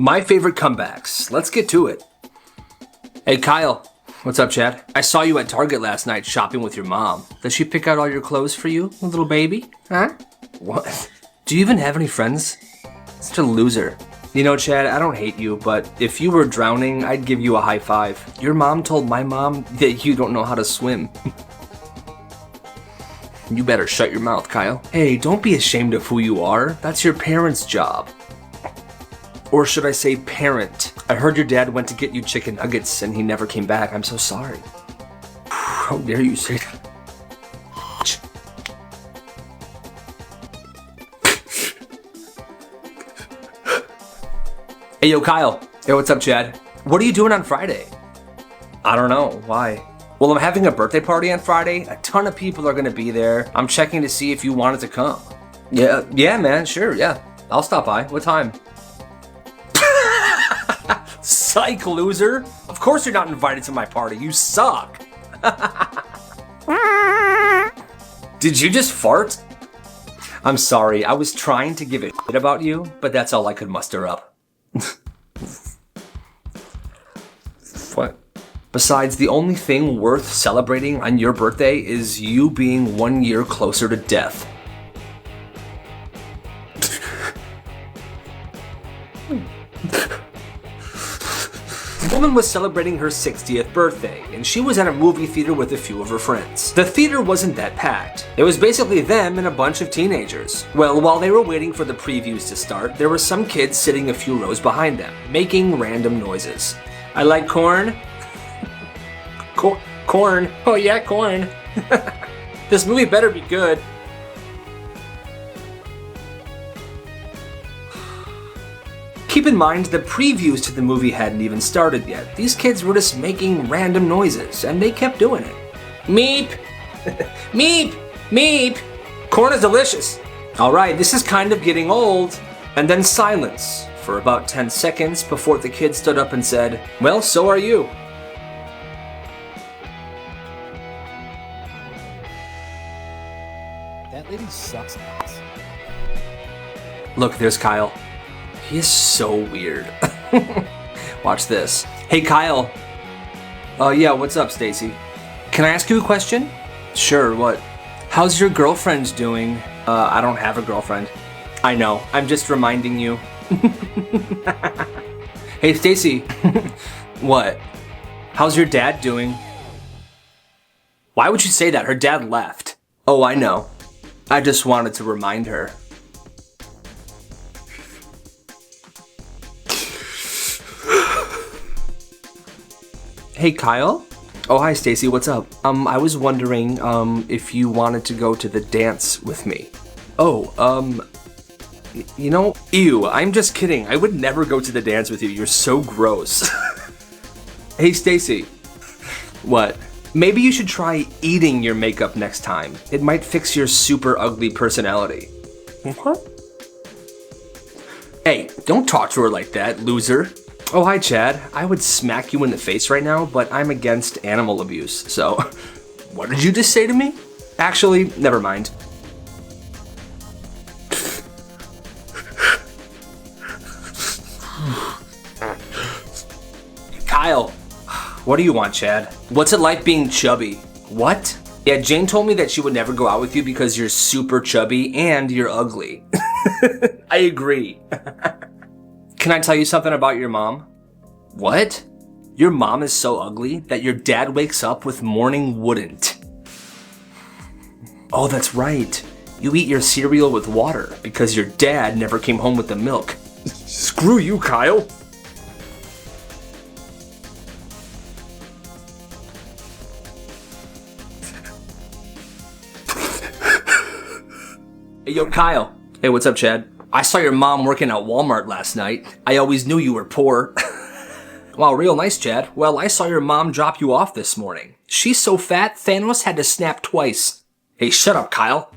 My favorite comebacks. Let's get to it. Hey, Kyle. What's up, Chad? I saw you at Target last night shopping with your mom. Did she pick out all your clothes for you, little baby? Huh? What? Do you even have any friends? Such a loser. You know, Chad, I don't hate you, but if you were drowning, I'd give you a high five. Your mom told my mom that you don't know how to swim. You better shut your mouth, Kyle. Hey, don't be ashamed of who you are. That's your parents' job. Or should I say parent? I heard your dad went to get you chicken nuggets and he never came back. I'm so sorry. How dare you say that? Hey, yo, Kyle. Hey, what's up, Chad? What are you doing on Friday? I don't know. Why? Well, I'm having a birthday party on Friday. A ton of people are going to be there. I'm checking to see if you wanted to come. Yeah, man. Sure, yeah. I'll stop by. What time? Psych, loser. Of course you're not invited to my party. You suck. Did you just fart? I'm sorry. I was trying to give a shit about you, but that's all I could muster up. What? Besides, the only thing worth celebrating on your birthday is you being 1 year closer to death. The woman was celebrating her 60th birthday, and she was at a movie theater with a few of her friends. The theater wasn't that packed. It was basically them and a bunch of teenagers. Well, while they were waiting for the previews to start, there were some kids sitting a few rows behind them, making random noises. I like corn. Corn. Oh yeah, corn. This movie better be good. Keep in mind, the previews to the movie hadn't even started yet. These kids were just making random noises, and they kept doing it. Meep! Meep! Meep! Corn is delicious. Alright, this is kind of getting old. And then silence for about 10 seconds before the kid stood up and said, well, so are you. That lady sucks ass. Look, there's Kyle. He is so weird. Watch this. Hey, Kyle. Yeah, what's up, Stacy? Can I ask you a question? Sure, what? How's your girlfriend doing? I don't have a girlfriend. I know, I'm just reminding you. Hey, Stacy. What? How's your dad doing? Why would you say that? Her dad left. Oh, I know. I just wanted to remind her. Hey, Kyle? Oh, hi, Stacy. What's up? I was wondering, if you wanted to go to the dance with me. Oh, you know, ew, I'm just kidding. I would never go to the dance with you. You're so gross. Hey, Stacy. What? Maybe you should try eating your makeup next time. It might fix your super ugly personality. What? Hey, don't talk to her like that, loser. Oh, hi, Chad. I would smack you in the face right now, but I'm against animal abuse, so... What did you just say to me? Actually, never mind. Kyle, what do you want, Chad? What's it like being chubby? What? Yeah, Jane told me that she would never go out with you because you're super chubby and you're ugly. I agree. Can I tell you something about your mom? What? Your mom is so ugly that your dad wakes up with morning wouldn't. Oh, that's right. You eat your cereal with water because your dad never came home with the milk. Screw you, Kyle. Hey, yo, Kyle. Hey, what's up, Chad? I saw your mom working at Walmart last night. I always knew you were poor. Wow, real nice, Chad. Well, I saw your mom drop you off this morning. She's so fat, Thanos had to snap twice. Hey, shut up, Kyle.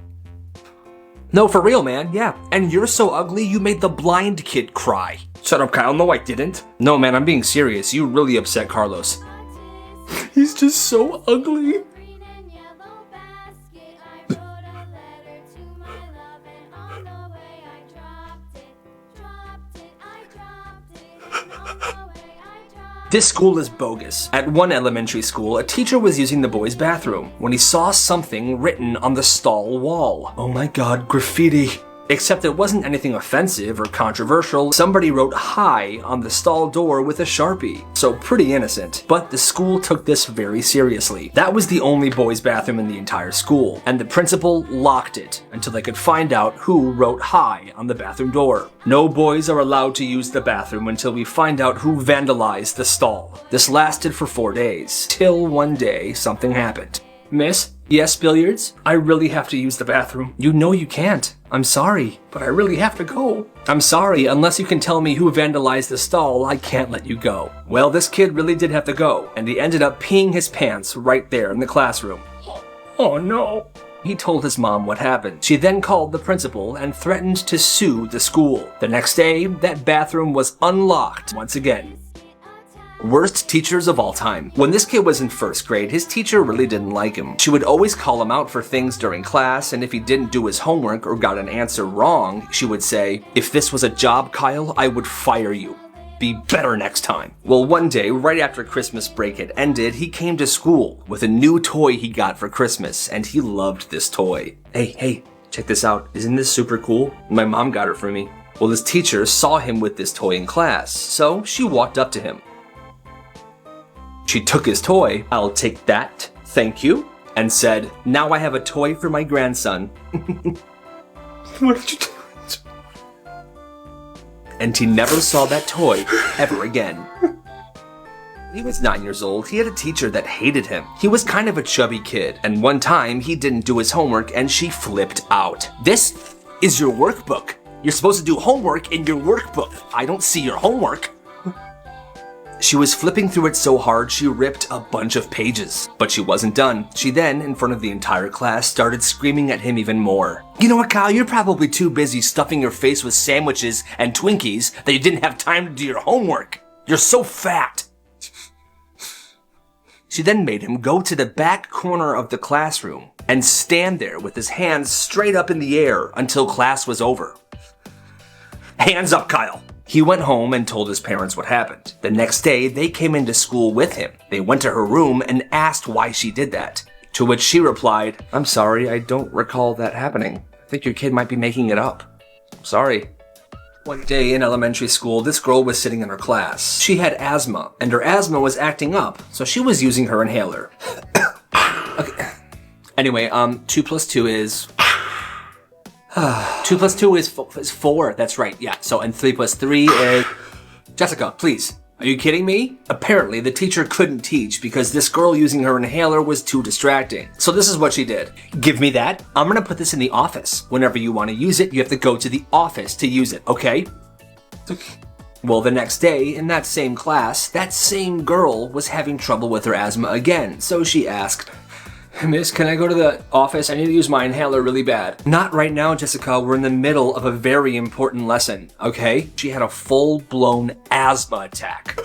No, for real, man, yeah. And you're so ugly, you made the blind kid cry. Shut up, Kyle. No, I didn't. No, man, I'm being serious. You really upset Carlos. He's just so ugly. This school is bogus. At one elementary school, a teacher was using the boys' bathroom when he saw something written on the stall wall. Oh my god, graffiti. Except it wasn't anything offensive or controversial. Somebody wrote "Hi" on the stall door with a Sharpie. So pretty innocent. But the school took this very seriously. That was the only boys' bathroom in the entire school, and the principal locked it until they could find out who wrote "Hi" on the bathroom door. No boys are allowed to use the bathroom until we find out who vandalized the stall. This lasted for 4 days, till one day something happened. Miss? Yes, Billiards? I really have to use the bathroom. You know you can't. I'm sorry, but I really have to go. I'm sorry, unless you can tell me who vandalized the stall, I can't let you go. Well, this kid really did have to go, and he ended up peeing his pants right there in the classroom. Oh no. He told his mom what happened. She then called the principal and threatened to sue the school. The next day, that bathroom was unlocked once again. Worst teachers of all time. When this kid was in first grade, his teacher really didn't like him. She would always call him out for things during class, and if he didn't do his homework or got an answer wrong, she would say, "If this was a job, Kyle, I would fire you. Be better next time." Well, one day, right after Christmas break had ended, he came to school with a new toy he got for Christmas, and he loved this toy. Hey, check this out. Isn't this super cool? My mom got it for me. Well, his teacher saw him with this toy in class, so she walked up to him. She took his toy, "I'll take that, thank you," and said, "Now I have a toy for my grandson." What did you do? And he never saw that toy ever again. He was 9 years old. He had a teacher that hated him. He was kind of a chubby kid, and one time he didn't do his homework and she flipped out. "This is your workbook. You're supposed to do homework in your workbook. I don't see your homework." She was flipping through it so hard she ripped a bunch of pages. But she wasn't done. She then, in front of the entire class, started screaming at him even more. "You know what, Kyle? You're probably too busy stuffing your face with sandwiches and Twinkies that you didn't have time to do your homework. You're so fat." She then made him go to the back corner of the classroom and stand there with his hands straight up in the air until class was over. "Hands up, Kyle." He went home and told his parents what happened. The next day, they came into school with him. They went to her room and asked why she did that. To which she replied, "I'm sorry, I don't recall that happening. I think your kid might be making it up. Sorry." One day in elementary school, this girl was sitting in her class. She had asthma, and her asthma was acting up, so she was using her inhaler. Okay. Anyway, 2 plus 2 is... 2 plus 2 is 4. That's right, yeah. So, and 3 plus 3 is... Jessica, please. Are you kidding me? Apparently, the teacher couldn't teach because this girl using her inhaler was too distracting. So this is what she did. "Give me that. I'm gonna put this in the office. Whenever you want to use it, you have to go to the office to use it, okay?" Well, the next day, in that same class, that same girl was having trouble with her asthma again. So she asked, "Miss, can I go to the office? I need to use my inhaler really bad." "Not right now, Jessica. We're in the middle of a very important lesson, okay?" She had a full-blown asthma attack.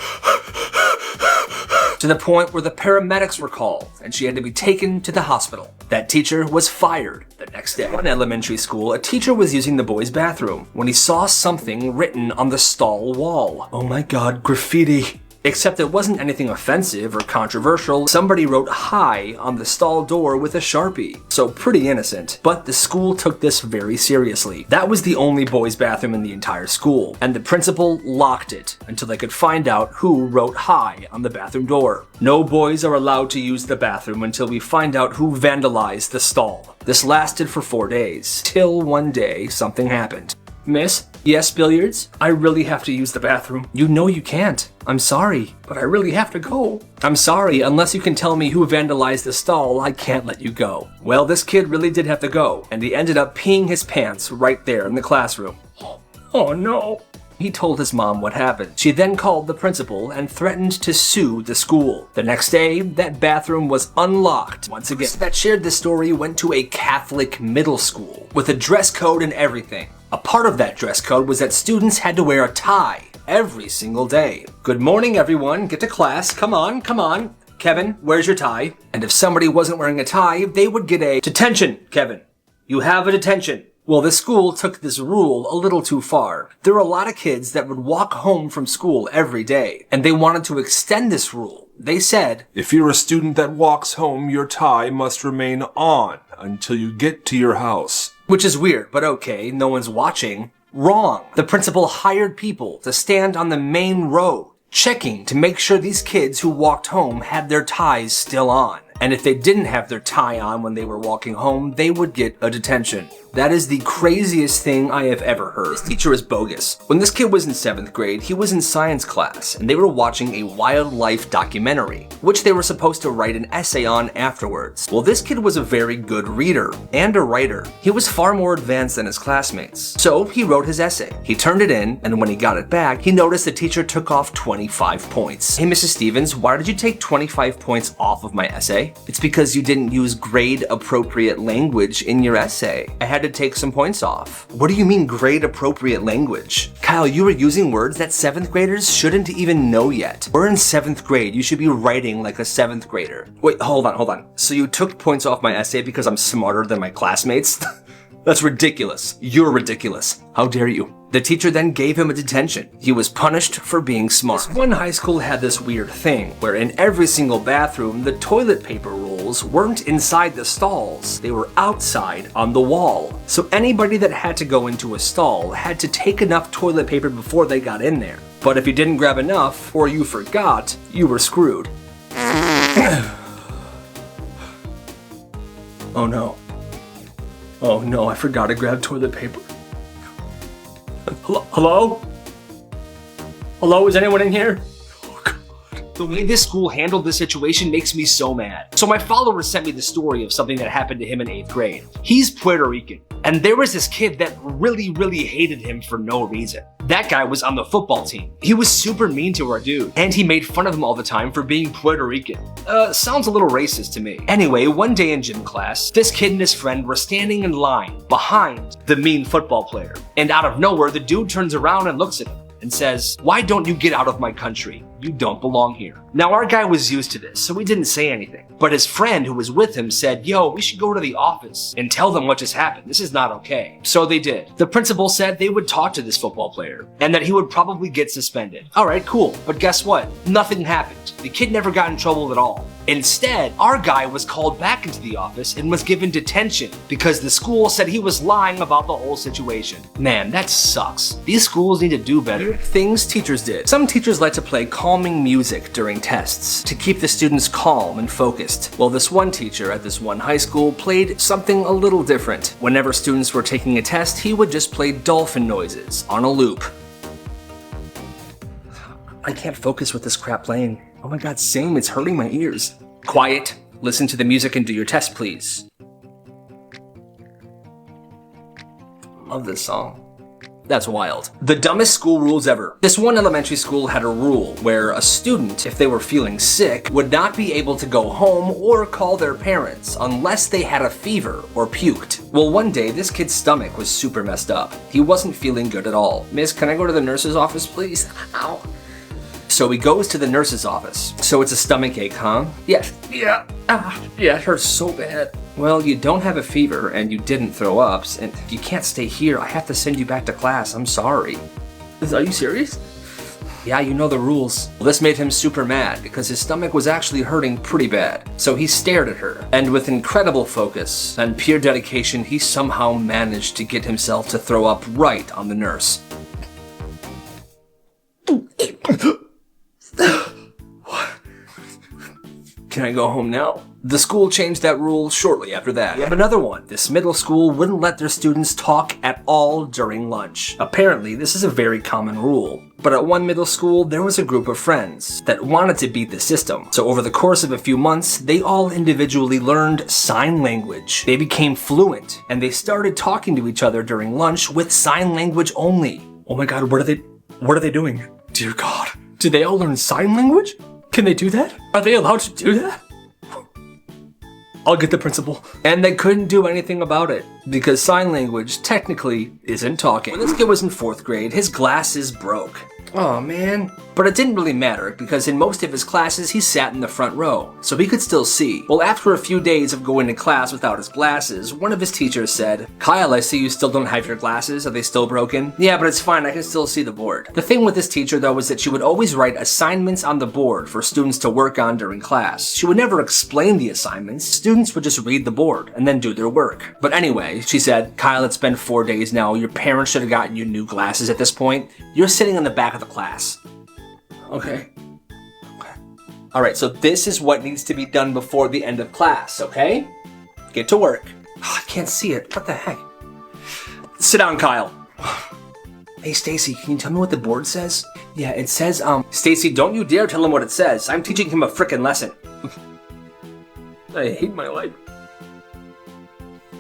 To the point where the paramedics were called, and she had to be taken to the hospital. That teacher was fired the next day. In elementary school, a teacher was using the boys' bathroom when he saw something written on the stall wall. Oh my god, graffiti. Except it wasn't anything offensive or controversial. Somebody wrote "Hi" on the stall door with a Sharpie. So pretty innocent. But the school took this very seriously. That was the only boys' bathroom in the entire school, and the principal locked it until they could find out who wrote "Hi" on the bathroom door. No boys are allowed to use the bathroom until we find out who vandalized the stall. This lasted for 4 days, till one day something happened. "Miss? Yes, Billiards? I really have to use the bathroom." "You know you can't. I'm sorry, but I really have to go." "I'm sorry, unless you can tell me who vandalized the stall, I can't let you go." Well, this kid really did have to go, and he ended up peeing his pants right there in the classroom. Oh no. He told his mom what happened. She then called the principal and threatened to sue the school. The next day, that bathroom was unlocked once again. That shared this story went to a Catholic middle school with a dress code and everything. A part of that dress code was that students had to wear a tie every single day. "Good morning, everyone. Get to class. Come on, come on. Kevin, where's your tie?" And if somebody wasn't wearing a tie, they would get a "Detention, Kevin. You have a detention." Well, this school took this rule a little too far. There were a lot of kids that would walk home from school every day, and they wanted to extend this rule. They said, "If you're a student that walks home, your tie must remain on until you get to your house." Which is weird, but okay, no one's watching. Wrong. The principal hired people to stand on the main road, checking to make sure these kids who walked home had their ties still on. And if they didn't have their tie on when they were walking home, they would get a detention. That is the craziest thing I have ever heard. This teacher is bogus. When this kid was in 7th grade, he was in science class, and they were watching a wildlife documentary, which they were supposed to write an essay on afterwards. Well, this kid was a very good reader and a writer. He was far more advanced than his classmates. So he wrote his essay. He turned it in, and when he got it back, he noticed the teacher took off 25 points. "Hey, Mrs. Stevens, why did you take 25 points off of my essay?" "It's because you didn't use grade-appropriate language in your essay. I had to take some points off." "What do you mean grade-appropriate language?" "Kyle, you were using words that 7th graders shouldn't even know yet. We're in 7th grade. You should be writing like a 7th grader." "Wait, hold on. So you took points off my essay because I'm smarter than my classmates?" That's ridiculous. You're ridiculous. How dare you? The teacher then gave him a detention. He was punished for being smart. This one high school had this weird thing where in every single bathroom, the toilet paper rolls weren't inside the stalls. They were outside on the wall. So anybody that had to go into a stall had to take enough toilet paper before they got in there. But if you didn't grab enough, or you forgot, you were screwed. Oh no. Oh no, I forgot to grab toilet paper. Hello? Hello, is anyone in here? Oh God. The way this school handled this situation makes me so mad. So my follower sent me the story of something that happened to him in 8th grade. He's Puerto Rican, and there was this kid that really hated him for no reason. That guy was on the football team. He was super mean to our dude, and he made fun of him all the time for being Puerto Rican. Sounds a little racist to me. Anyway, one day in gym class, this kid and his friend were standing in line behind the mean football player. And out of nowhere, the dude turns around and looks at him and says, "Why don't you get out of my country? You don't belong here." Now our guy was used to this, so he didn't say anything. But his friend who was with him said, "Yo, we should go to the office and tell them what just happened. This is not okay." So they did. The principal said they would talk to this football player and that he would probably get suspended. All right, cool. But guess what? Nothing happened. The kid never got in trouble at all. Instead, our guy was called back into the office and was given detention because the school said he was lying about the whole situation. Man, that sucks. These schools need to do better. Things teachers did. Some teachers like to play calming music during tests to keep the students calm and focused. Well, this one teacher at this one high school played something a little different. Whenever students were taking a test, he would just play dolphin noises on a loop. I can't focus with this crap playing. Oh my God, same, it's hurting my ears. Quiet, listen to the music and do your test, please. Love this song. That's wild. The dumbest school rules ever. This one elementary school had a rule where a student, if they were feeling sick, would not be able to go home or call their parents unless they had a fever or puked. Well, one day, this kid's stomach was super messed up. He wasn't feeling good at all. "Miss, can I go to the nurse's office, please?" Ow. So he goes to the nurse's office. "So it's a stomach ache, huh?" Yeah, it hurts so bad." "Well, you don't have a fever and you didn't throw up, and you can't stay here. I have to send you back to class. I'm sorry." "Are you serious?" "Yeah, you know the rules." Well, this made him super mad because his stomach was actually hurting pretty bad. So he stared at her, and with incredible focus and pure dedication, he somehow managed to get himself to throw up right on the nurse. Can I go home now? The school changed that rule shortly after that. We have another one. This middle school wouldn't let their students talk at all during lunch. Apparently, this is a very common rule. But at one middle school, there was a group of friends that wanted to beat the system. So over the course of a few months, they all individually learned sign language. They became fluent, and they started talking to each other during lunch with sign language only. Oh my God, what are they doing? Dear God. Did they all learn sign language? Can they do that? Are they allowed to do that? I'll get the principal. And they couldn't do anything about it. Because sign language technically isn't talking. When this kid was in 4th grade, his glasses broke. Oh man. But it didn't really matter because in most of his classes he sat in the front row, so he could still see. Well, after a few days of going to class without his glasses, one of his teachers said, "Kyle, I see you still don't have your glasses. Are they still broken?" "Yeah, but it's fine. I can still see the board." The thing with this teacher though was that she would always write assignments on the board for students to work on during class. She would never explain the assignments. Students would just read the board and then do their work. But anyway, she said, "Kyle, it's been 4 days now. Your parents should have gotten you new glasses at this point. You're sitting in the back of the class." Okay. Alright, so this is what needs to be done before the end of class, okay? Get to work. Oh, I can't see it. What the heck? Sit down, Kyle. Hey, Stacy, can you tell me what the board says? Yeah, it says, Stacy, don't you dare tell him what it says. I'm teaching him a frickin' lesson. I hate my life.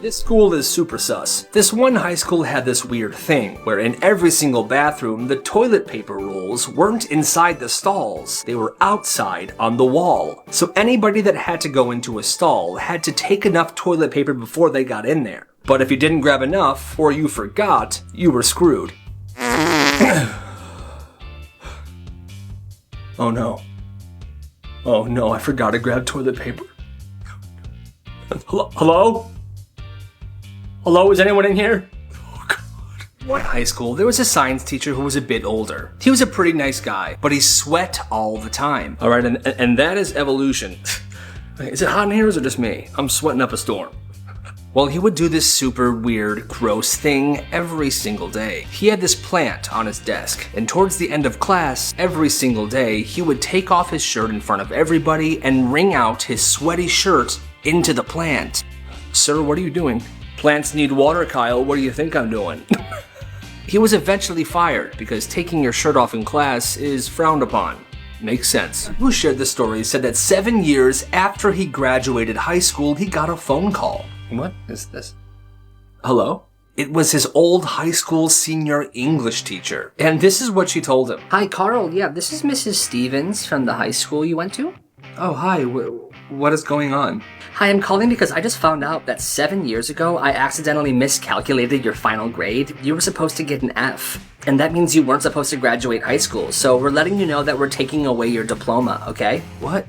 This school is super sus. This one high school had this weird thing, where in every single bathroom, the toilet paper rolls weren't inside the stalls, they were outside on the wall. So anybody that had to go into a stall had to take enough toilet paper before they got in there. But if you didn't grab enough, or you forgot, you were screwed. Oh no. Oh no, I forgot to grab toilet paper. Hello? Hello, is anyone in here? Oh, God. One high school, there was a science teacher who was a bit older. He was a pretty nice guy, but he sweat all the time. All right, and that is evolution. Is it hot in here or is it just me? I'm sweating up a storm. Well, he would do this super weird, gross thing every single day. He had this plant on his desk, and towards the end of class, every single day, he would take off his shirt in front of everybody and wring out his sweaty shirt into the plant. Sir, what are you doing? Plants need water, Kyle. What do you think I'm doing? He was eventually fired because taking your shirt off in class is frowned upon. Makes sense. Who shared the story said that 7 years after he graduated high school, he got a phone call. What is this? Hello? It was his old high school senior English teacher. And this is what she told him. Hi, Carl. Yeah, this is Mrs. Stevens from the high school you went to. Oh, hi. What is going on? Hi, I'm calling because I just found out that 7 years ago, I accidentally miscalculated your final grade. You were supposed to get an F, and that means you weren't supposed to graduate high school. So we're letting you know that we're taking away your diploma, okay? What?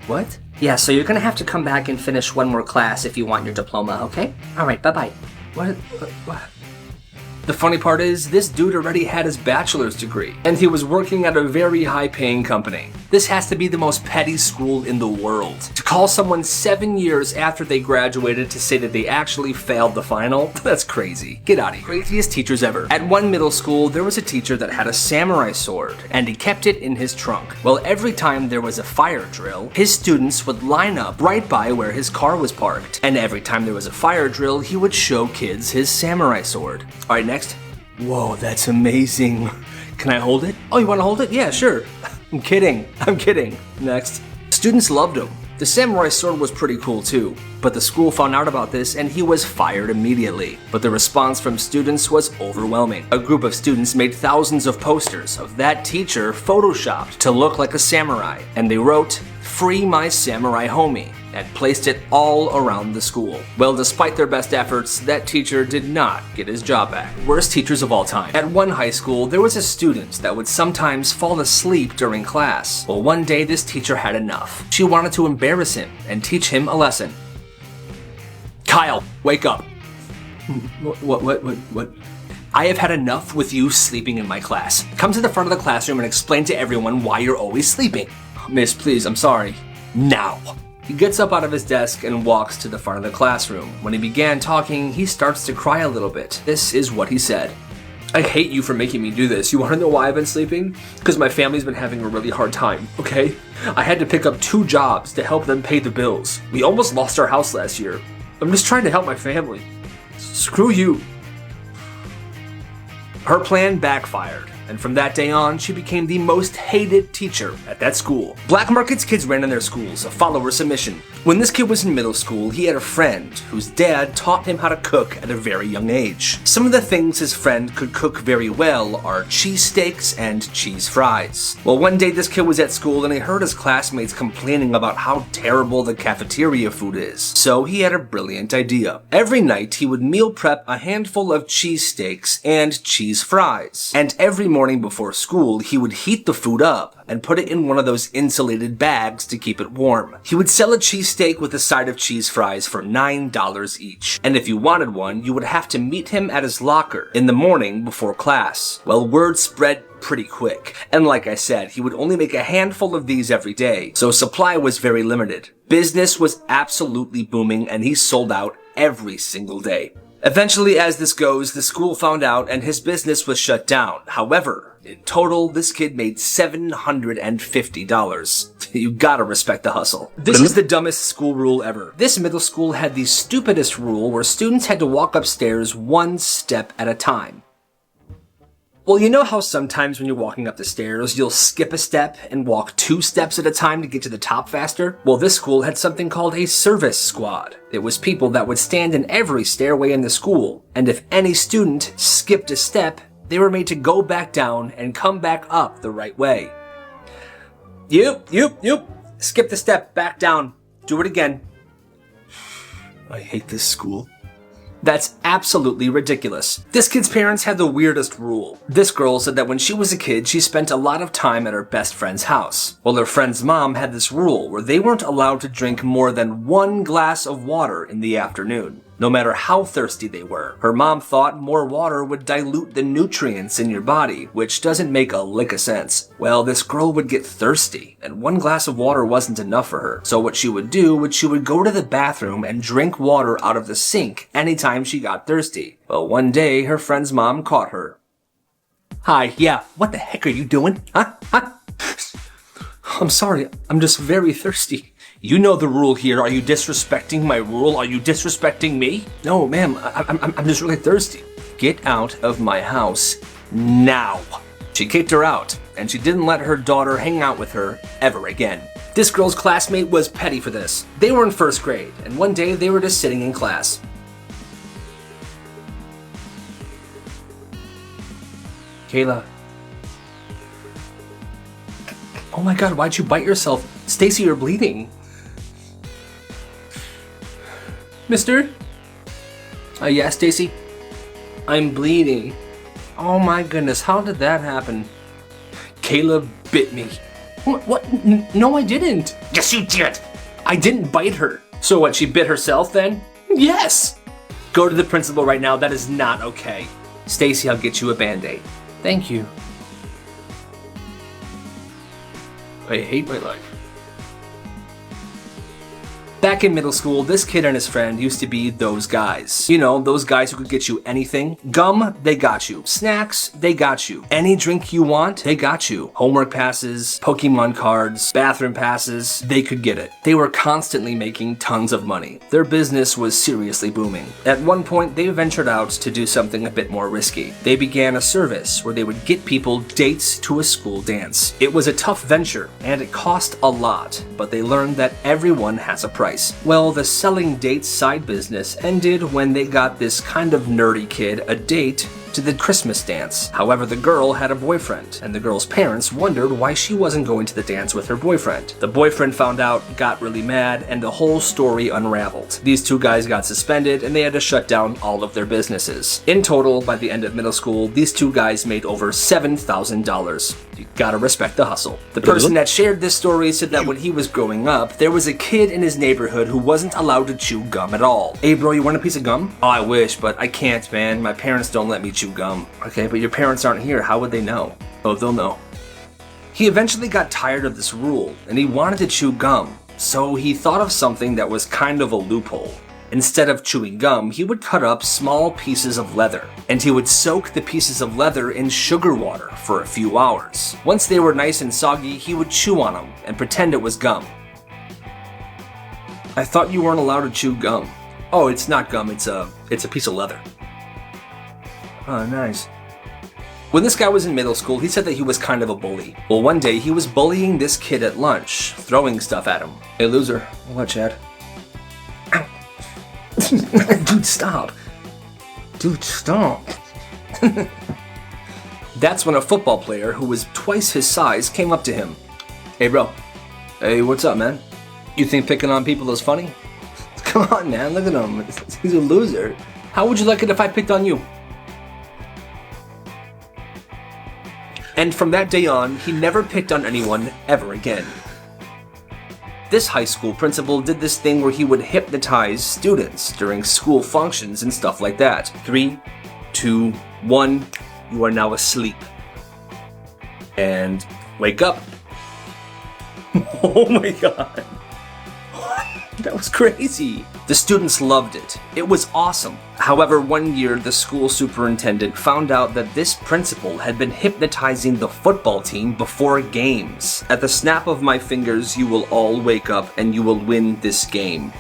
Yeah, so you're gonna have to come back and finish one more class if you want your diploma, okay? Alright, bye-bye. What? The funny part is, this dude already had his bachelor's degree, and he was working at a very high-paying company. This has to be the most petty school in the world. To call someone 7 years after they graduated to say that they actually failed the final? That's crazy. Get out of here. Craziest teachers ever. At one middle school, there was a teacher that had a samurai sword, and he kept it in his trunk. Well, every time there was a fire drill, his students would line up right by where his car was parked. And every time there was a fire drill, he would show kids his samurai sword. Alright, next. Whoa, that's amazing. Can I hold it? Oh, you want to hold it? Yeah, sure. I'm kidding. Next. Students loved him. The samurai sword was pretty cool too, but the school found out about this and he was fired immediately. But the response from students was overwhelming. A group of students made thousands of posters of that teacher photoshopped to look like a samurai, and they wrote, "Free my samurai homie," and placed it all around the school. Well, despite their best efforts, that teacher did not get his job back. Worst teachers of all time. At one high school, there was a student that would sometimes fall asleep during class. Well, one day this teacher had enough. She wanted to embarrass him and teach him a lesson. Kyle, wake up. What? I have had enough with you sleeping in my class. Come to the front of the classroom and explain to everyone why you're always sleeping. Miss, please, I'm sorry. Now. He gets up out of his desk and walks to the front of the classroom. When he began talking, he starts to cry a little bit. This is what he said. I hate you for making me do this. You want to know why I've been sleeping? Because my family's been having a really hard time, okay? I had to pick up 2 jobs to help them pay the bills. We almost lost our house last year. I'm just trying to help my family. Screw you. Her plan backfired. and from that day on, she became the most hated teacher at that school. Black markets kids ran in their schools, a follower submission. When this kid was in middle school, he had a friend whose dad taught him how to cook at a very young age. Some of the things his friend could cook very well are cheesesteaks and cheese fries. Well, one day this kid was at school and he heard his classmates complaining about how terrible the cafeteria food is. So he had a brilliant idea. Every night he would meal prep a handful of cheesesteaks and cheese fries. And every morning before school, he would heat the food up and put it in one of those insulated bags to keep it warm. He would sell a cheesesteak with a side of cheese fries for $9 each. And if you wanted one, you would have to meet him at his locker in the morning before class. Well, word spread pretty quick. And like I said, he would only make a handful of these every day, so supply was very limited. Business was absolutely booming and he sold out every single day. Eventually, as this goes, the school found out and his business was shut down. However, in total, this kid made $750. You gotta respect the hustle. This is the dumbest school rule ever. This middle school had the stupidest rule where students had to walk upstairs one step at a time. Well, you know how sometimes when you're walking up the stairs, you'll skip a step and walk 2 steps at a time to get to the top faster? Well, this school had something called a service squad. It was people that would stand in every stairway in the school, and if any student skipped a step, they were made to go back down and come back up the right way. You. Skip the step, back down. Do it again. I hate this school. That's absolutely ridiculous. This kid's parents had the weirdest rule. This girl said that when she was a kid, she spent a lot of time at her best friend's house. Well, her friend's mom had this rule where they weren't allowed to drink more than 1 glass of water in the afternoon, no matter how thirsty they were. Her mom thought more water would dilute the nutrients in your body, which doesn't make a lick of sense. Well, this girl would get thirsty, and 1 glass of water wasn't enough for her. So what she would do was she would go to the bathroom and drink water out of the sink anytime she got thirsty. Well, one day, her friend's mom caught her. Hi, yeah, what the heck are you doing? Huh? I'm sorry, I'm just very thirsty. You know the rule here. Are you disrespecting my rule? Are you disrespecting me? No, ma'am, I'm just really thirsty. Get out of my house now. She kicked her out, and she didn't let her daughter hang out with her ever again. This girl's classmate was petty for this. They were in 1st grade, and one day they were just sitting in class. Kayla. Oh my god, why'd you bite yourself? Stacy, you're bleeding. Mister? Yeah, Stacy? I'm bleeding. Oh my goodness, how did that happen? Kayla bit me. What? No, I didn't. Yes, you did. I didn't bite her. So what, she bit herself then? Yes. Go to the principal right now. That is not okay. Stacy, I'll get you a Band-Aid. Thank you. I hate my life. Back in middle school, this kid and his friend used to be those guys. You know, those guys who could get you anything. Gum, they got you. Snacks, they got you. Any drink you want, they got you. Homework passes, Pokemon cards, bathroom passes, they could get it. They were constantly making tons of money. Their business was seriously booming. At one point, they ventured out to do something a bit more risky. They began a service where they would get people dates to a school dance. It was a tough venture, and it cost a lot, but they learned that everyone has a price. Well, the selling dates side business ended when they got this kind of nerdy kid a date to the Christmas dance. However, the girl had a boyfriend, and the girl's parents wondered why she wasn't going to the dance with her boyfriend. The boyfriend found out, got really mad, and the whole story unraveled. These 2 guys got suspended, and they had to shut down all of their businesses. In total, by the end of middle school, these 2 guys made over $7,000. You gotta respect the hustle. The person that shared this story said that when he was growing up, there was a kid in his neighborhood who wasn't allowed to chew gum at all. Hey bro, you want a piece of gum? Oh, I wish, but I can't, man. My parents don't let me chew gum. Okay, but your parents aren't here. How would they know? Oh, they'll know. He eventually got tired of this rule, and he wanted to chew gum. So he thought of something that was kind of a loophole. Instead of chewing gum, he would cut up small pieces of leather, and he would soak the pieces of leather in sugar water for a few hours. Once they were nice and soggy, he would chew on them and pretend it was gum. I thought you weren't allowed to chew gum. Oh, it's not gum, it's a piece of leather. Oh, nice. When this guy was in middle school, he said that he was kind of a bully. Well, one day he was bullying this kid at lunch, throwing stuff at him. Hey, loser. What, Chad? Ow. Dude, stop. Dude, stop. That's when a football player who was twice his size came up to him. Hey, bro. Hey, what's up, man? You think picking on people is funny? Come on, man. Look at him. He's a loser. How would you like it if I picked on you? And from that day on, he never picked on anyone ever again. This high school principal did this thing where he would hypnotize students during school functions and stuff like that. 3, 2, 1, you are now asleep. And wake up. Oh my god. That was crazy. The students loved it. It was awesome. However, one year the school superintendent found out that this principal had been hypnotizing the football team before games. At the snap of my fingers, you will all wake up and you will win this game.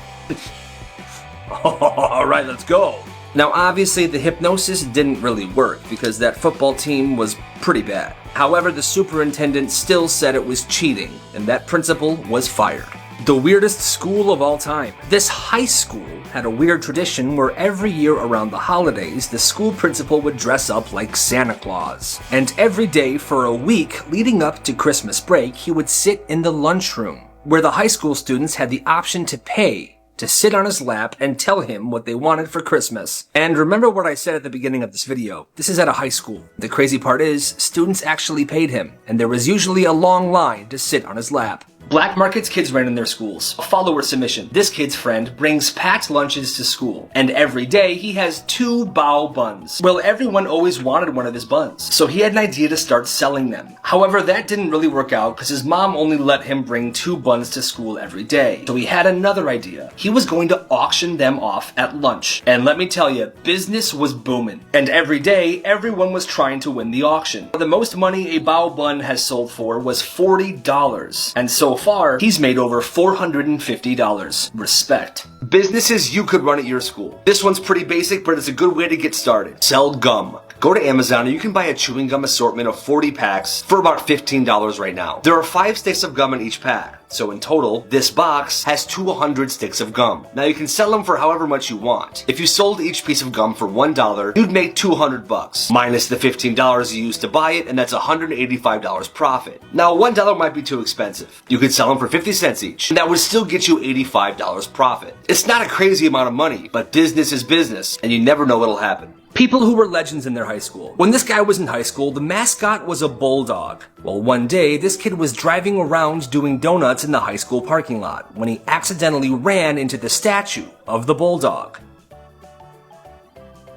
Alright, let's go. Now obviously the hypnosis didn't really work because that football team was pretty bad. However, the superintendent still said it was cheating and that principal was fired. The weirdest school of all time. This high school had a weird tradition where every year around the holidays, the school principal would dress up like Santa Claus. And every day for a week leading up to Christmas break, he would sit in the lunchroom, where the high school students had the option to pay to sit on his lap and tell him what they wanted for Christmas. And remember what I said at the beginning of this video. This is at a high school. The crazy part is, students actually paid him, and there was usually a long line to sit on his lap. Black markets kids ran in their schools. A follower submission. This kid's friend brings packed lunches to school, and every day he has 2 bao buns. Well, everyone always wanted one of his buns, so he had an idea to start selling them. However, that didn't really work out because his mom only let him bring 2 buns to school every day. So he had another idea. He was going to auction them off at lunch. And let me tell you, business was booming. And every day, everyone was trying to win the auction. The most money a bao bun has sold for was $40. And so far, he's made over $450. Respect. Businesses you could run at your school. This one's pretty basic, but it's a good way to get started. Sell gum. Go to Amazon and you can buy a chewing gum assortment of 40 packs for about $15 right now. There are 5 sticks of gum in each pack. So in total, this box has 200 sticks of gum. Now you can sell them for however much you want. If you sold each piece of gum for $1, you'd make $200 minus the $15 you used to buy it, and that's $185 profit. Now $1 might be too expensive. You could sell them for 50 cents each, and that would still get you $85 profit. It's not a crazy amount of money, but business is business, and you never know what'll happen. People who were legends in their high school. When this guy was in high school, the mascot was a bulldog. Well, one day, this kid was driving around doing donuts in the high school parking lot when he accidentally ran into the statue of the bulldog.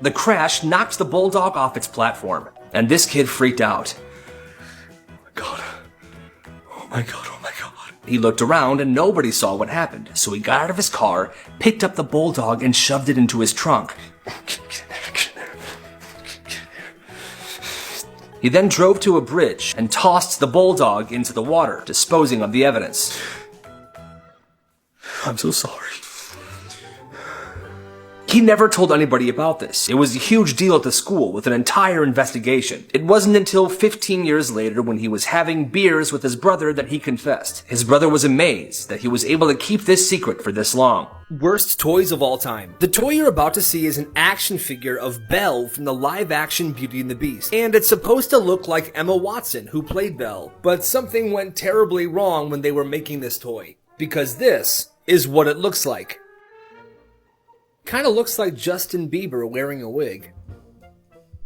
The crash knocked the bulldog off its platform, and this kid freaked out. Oh my god. Oh my god, oh my god. He looked around and nobody saw what happened, so he got out of his car, picked up the bulldog, and shoved it into his trunk. He then drove to a bridge and tossed the bulldog into the water, disposing of the evidence. I'm so sorry. He never told anybody about this. It was a huge deal at the school with an entire investigation. It wasn't until 15 years later when he was having beers with his brother that he confessed. His brother was amazed that he was able to keep this secret for this long. Worst toys of all time. The toy you're about to see is an action figure of Belle from the live-action Beauty and the Beast. And it's supposed to look like Emma Watson, who played Belle. But something went terribly wrong when they were making this toy. Because this is what it looks like. Kinda looks like Justin Bieber wearing a wig.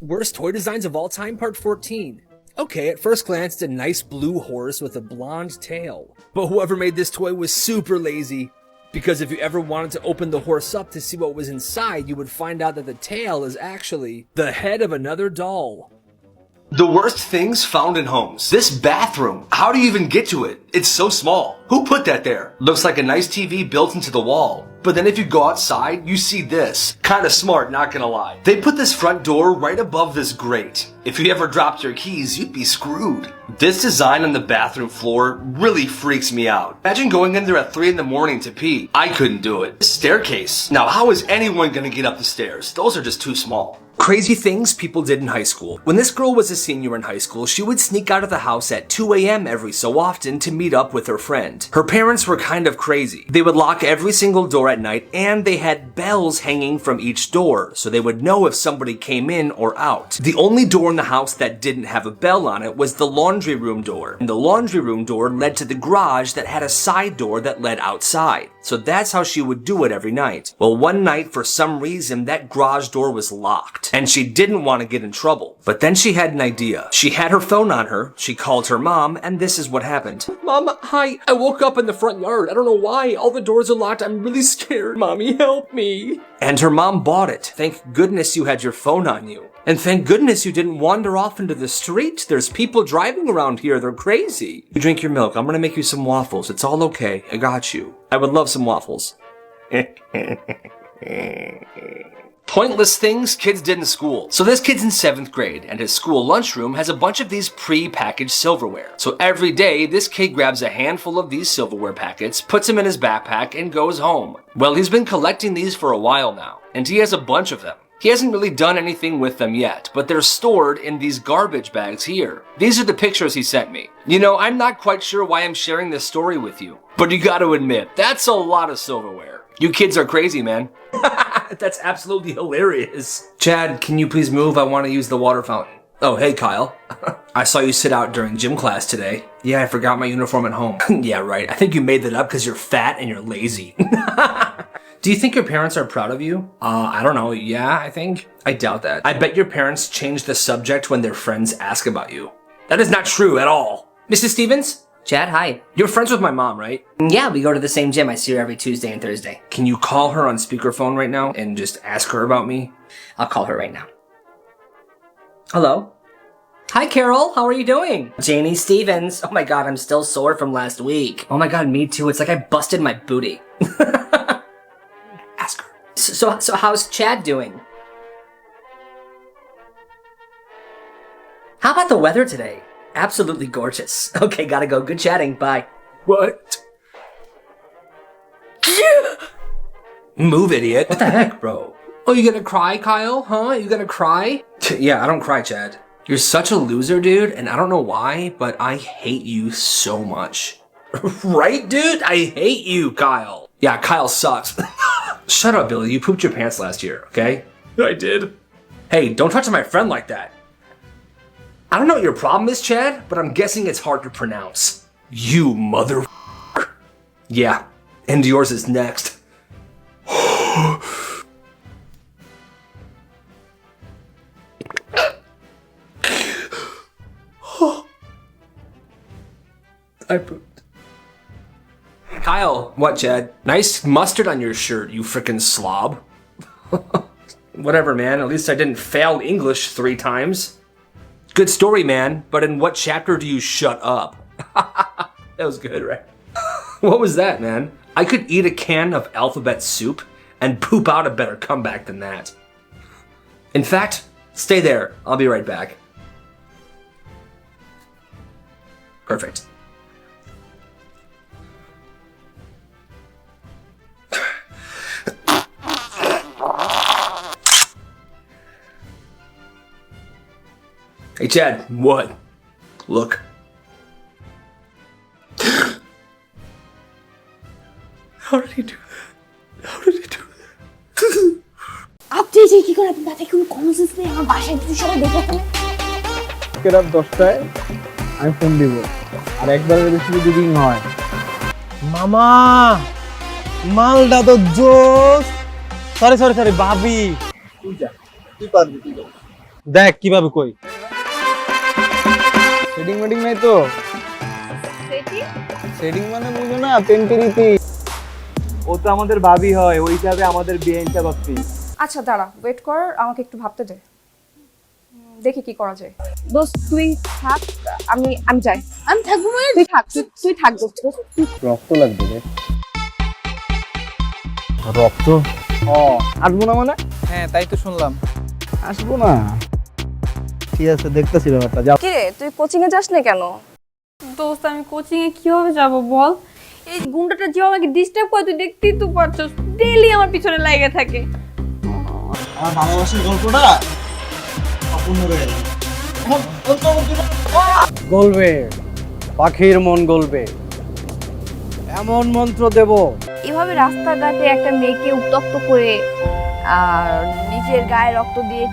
Worst toy designs of all time, part 14. Okay, at first glance, it's a nice blue horse with a blonde tail. But whoever made this toy was super lazy. Because if you ever wanted to open the horse up to see what was inside, you would find out that the tail is actually the head of another doll. The worst things found in homes. This bathroom. How do you even get to it? It's so small. Who put that there? Looks like a nice TV built into the wall. But then if you go outside, you see this. Kinda smart, not gonna lie. They put this front door right above this grate. If you ever dropped your keys, you'd be screwed. This design on the bathroom floor really freaks me out. Imagine going in there at 3 in the morning to pee. I couldn't do it. This staircase. Now, how is anyone gonna get up the stairs? Those are just too small. Crazy things people did in high school. When this girl was a senior in high school, she would sneak out of the house at 2 a.m. every so often to meet up with her friend. Her parents were kind of crazy. They would lock every single door at night, and they had bells hanging from each door, so they would know if somebody came in or out. The only door in the house that didn't have a bell on it was the laundry room door. And the laundry room door led to the garage that had a side door that led outside. So that's how she would do it every night. Well, one night, for some reason, that garage door was locked, and she didn't want to get in trouble. But then she had an idea. She had her phone on her, she called her mom, and this is what happened. Mom, hi. I woke up in the front yard. I don't know why. All the doors are locked. I'm really scared. Mommy, help me. And her mom bought it. Thank goodness you had your phone on you. And thank goodness you didn't wander off into the street. There's people driving around here. They're crazy. You drink your milk. I'm gonna make you some waffles. It's all okay. I got you. I would love some waffles. Pointless things kids did in school. So this kid's in 7th grade, and his school lunchroom has a bunch of these pre-packaged silverware. So every day, this kid grabs a handful of these silverware packets, puts them in his backpack, and goes home. Well, he's been collecting these for a while now, and he has a bunch of them. He hasn't really done anything with them yet, but they're stored in these garbage bags here. These are the pictures he sent me. You know, I'm not quite sure why I'm sharing this story with you, but you gotta admit, that's a lot of silverware. You kids are crazy, man. That's absolutely hilarious. Chad, can you please move? I want to use the water fountain. Oh, hey, Kyle. I saw you sit out during gym class today. Yeah, I forgot my uniform at home. Yeah, right. I think you made that up because you're fat and you're lazy. Do you think your parents are proud of you? I don't know. Yeah, I think. I doubt that. I bet your parents change the subject when their friends ask about you. That is not true at all. Mrs. Stevens? Chad, hi. You're friends with my mom, right? Yeah, we go to the same gym. I see her every Tuesday and Thursday. Can you call her on speakerphone right now and just ask her about me? I'll call her right now. Hello? Hi, Carol. How are you doing? Janie Stevens. Oh my god, I'm still sore from last week. Oh my god, me too. It's like I busted my booty. Ask her. So how's Chad doing? How about the weather today? Absolutely gorgeous. Okay, gotta go. Good chatting. Bye. What? Move, idiot. What the heck, bro? Oh, you gonna cry, Kyle? Huh? You gonna cry? Yeah, I don't cry, Chad. You're such a loser, dude, and I don't know why, but I hate you so much. Right, dude? I hate you, Kyle. Yeah, Kyle sucks. Shut up, Billy. You pooped your pants last year, okay? I did. Hey, don't talk to my friend like that. I don't know what your problem is, Chad, but I'm guessing it's hard to pronounce. You mother. Yeah, and yours is next. I pooped. Kyle, what, Chad? Nice mustard on your shirt, you frickin' slob. Whatever, man. At least I didn't fail English 3 times. Good story, man, but in what chapter do you shut up? That was good, right? What was that, man? I could eat a can of alphabet soup and poop out a better comeback than that. In fact, stay there. I'll be right back. Perfect. Hey, Chad, what? Look. How did he do that? How did he do that? আপনি যে কি করে আপনার মাথায় কোনো common sense নেই আমার বাসায় কিছু সবাই দেখে ফেলে রাত 10টায় আমি ফোন দিব আর একবারের বেশি যদি রিং হয় মামা মালটা তো জোস সরি ভাবি তুই যা তুই পারবি দেখ কিভাবে কই সেটিং মিটিং নাই তো সেটিং মানে বুঝো না পেন্টিরিতি ও তো আমাদের ভাবি হয় ওই হিসাবে আমাদের বিয়ে হিসাব আপনি আচ্ছা দাঁড়া ওয়েট কর আমাকে একটু ভাবতে দে দেখি কি করা যায় দোস্ত তুই থাক আমি যাই আমি থাকবো মানে তুই থাক দোস্ত রক্ত লাগবে রে রক্ত আসবো না মানে হ্যাঁ তাই তো শুনলাম আসবো না ঠিক আছে দেখতেছি ব্যাপারটা যাও কি রে তুই কোচিং এ যাস না কেন দোস্ত আমি কোচিং এ কিভাবে যাব বল এই গুন্ডাটা যে আমাকে ডিস্টার্ব করে তুই দেখতেই তো পারছস ডেইলি আমার পিছনে লাগা থাকে আমার ভালোবাসার গল্পটা গলবে, পাখির মন গলবে, এমন মন্ত্র দেব এভাবে রাস্তাঘাটে একটা মেয়েকে উত্তক্ত করে আর নিজের গায়ে রক্ত দিয়ে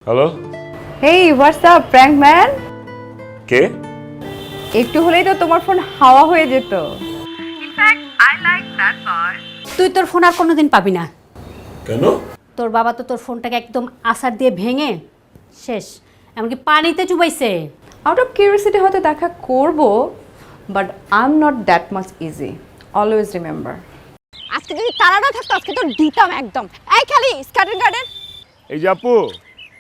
হ্যালো, হেই হোয়াটস আপ প্র্যাঙ্ক ম্যান। কে? একটু হলেই তো তোমার ফোন হাওয়া হয়ে যেত। তুই তোর ফোন আর কোনোদিন পাবি না। কেন? তোর বাবা তো তোর ফোনটাকে একদম আছাড় দিয়ে ভেঙে শেষ, এমনকি পানিতে চুবাইছে। আউট অফ কিউরিয়াসিটি হয়তো দেখা করব, but I am not that much easy, always remember. আজকে যদি তারাটা থাকতো আজকে তো দিতাম একদম। এই খালি স্কার্টেন গার্ডেন। এই যে আপু,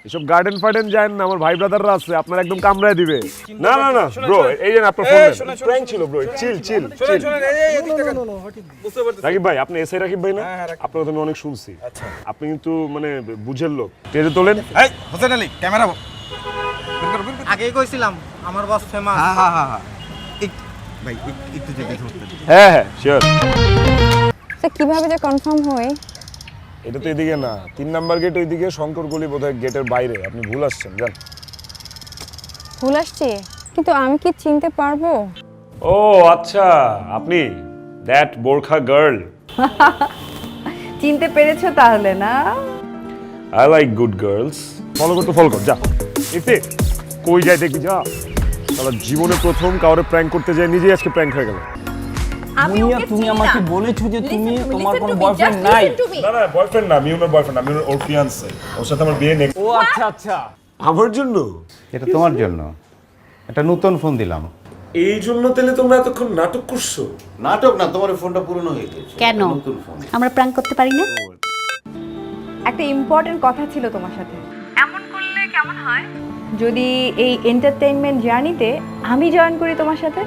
এসব গার্ডেন ফার্ডেন যায় না, আমার ভাই ব্রাদাররা আছে, আপনার একদম কামড়ায় দিবে। না না না ব্রো, এই যে আপনার ফোন প্র্যাঙ্ক ছিল ব্রো, চিল চিল চিল। রাকিব ভাই, আপনি এসআই রাকিব ভাই না? আপনার কথা আমি অনেক শুনছি। আপনি কিন্তু মানে বুঝের লোক। টেরে তোলেন। এই হোসেন আলী, ক্যামেরা আগেই কইছিলাম আমার বস ফেমাস। হ্যাঁ হ্যাঁ হ্যাঁ ভাই, একটু যদি ধরতে। হ্যাঁ হ্যাঁ শিওর। স্যার কিভাবে যে কনফার্ম হয়? এটা তো এদিকে না, 3 নাম্বার গেট ওইদিকে, শঙ্কর গলি বোধহয় গেটের বাইরে। আপনি ভুল আসছেন, যান। ভুল আসছে, কিন্তু আমি কি চিনতে পারবো? ও আচ্ছা, আপনি দ্যাট বোরখা গার্ল। চিনতে পেরেছো তাহলে না? I like good girls. Follow কর তো, ফলো কর, যা। এতে কই যায় দেখি, যা। তাহলে জীবনে প্রথম কাউরে প্র্যাঙ্ক করতে যায়, নিজেই আজকে প্র্যাঙ্ক হয়ে গেল। তুমি আমাকে বলেছো যে তুমি তোমার কোনো বয়ফ্রেন্ড নাই। না না, বয়ফ্রেন্ড না, আমি ওর বয়ফ্রেন্ড, আমি ওর ফিয়ান্সে। ওর সাথে আমার বিয়ে নেক্সট। ও আচ্ছা আচ্ছা, আমার জন্য? এটা তোমার জন্য একটা নতুন ফোন দিলাম। এই জন্য তাহলে তোমরা এতক্ষণ নাটক করছো? নাটক না, তোমার ফোনটা পুরনো হয়ে গেছে। কেন নতুন ফোন। আমরা প্র্যাঙ্ক করতে পারি না? একটা ইম্পর্টেন্ট কথা ছিল তোমার সাথে। এমন করলে কেমন হয় যদি এই এন্টারটেইনমেন্ট জার্নিতে আমি জয়েন করি তোমার সাথে?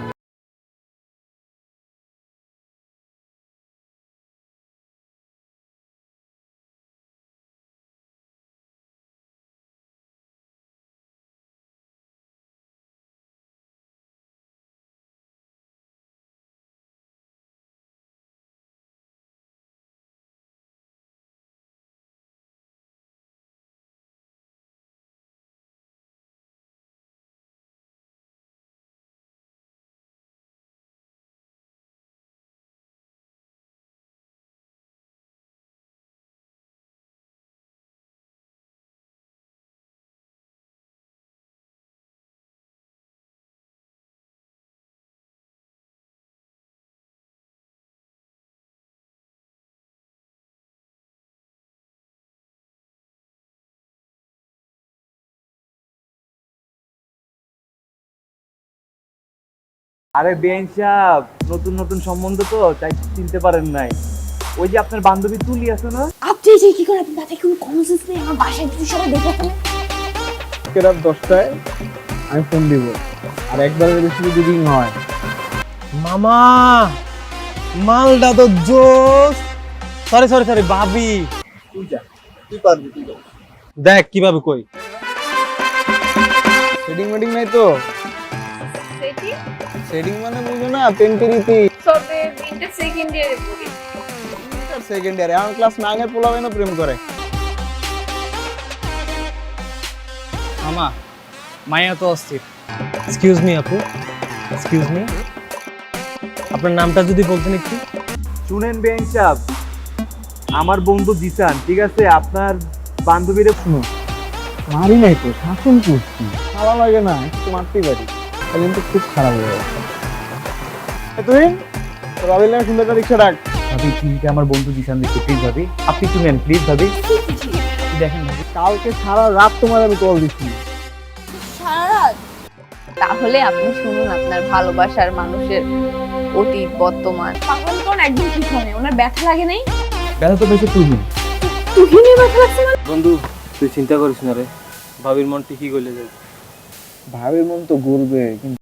আরে বেন সাহেব, নতুন নতুন সম্বন্ধ তো তাই চিনতে পারেন নাই। ওই যে আপনার বান্ধবী তুলি আছে না? আপনি যে কি করে আপনি তাতে কোনো কমন সেন্স নেই। আমার বাসায় যদি সবাই দেখে ফেলে। রাত 10টায় আমি ফোন দিব, আর একবারের বেশি যদি রিং হয়। মামা, মালটা তো জোস। সরি সরি সরি ভাবি, তুই যা, তুই পারবি, তুই যা। দেখ কিভাবে কই। সেটিং মেটিং নাই তো? সেটিং মানে বুঝো না, পেন্টেরিতি। সবে ইন্টার সেকেন্ড ইয়ারে পড়ি। ইন্টার সেকেন্ড ইয়ারে এখন ক্লাস 9 এর পোলাবে না প্রেম করে। মামা, মায়া তো অস্থির। এক্সকিউজ মি আপু, এক্সকিউজ মি, আপনার নামটা যদি বলতেন একটু। শুনেন বেন সাহেব, আমার বন্ধু জিসান, ঠিক আছে? আপনার বান্ধবীরে শুনুন। মারি নাই তো, শাসন করছি। ভালো লাগে না, একটু মারতেই পারি। তাহলে কিন্তু খুব খারাপ হয়ে যাচ্ছে। তুই রবির নামে সুন্দর একটা রিক্সা ডাক। ভাবি চিনতে আমার বন্ধু দিশান দিচ্ছে, প্লিজ ভাবি আপনি একটু নেন প্লিজ ভাবি। দেখেন ভাবি, কালকে সারা রাত তোমার আমি কল দিচ্ছি। তাহলে আপনি শুনুন আপনার ভালোবাসার মানুষের অতীত বর্তমান। পাগলকরণ একদম ঠিক হয় না। ওনার ব্যথা লাগে নাই? ব্যথা তো বেশি তুই তুহিনের ব্যথা লাগছে না? বন্ধু তুই চিন্তা করিস না রে, ভাবির মন ঠিকই গলে যাবে। ভাবির মন তো গলবে, কিন্তু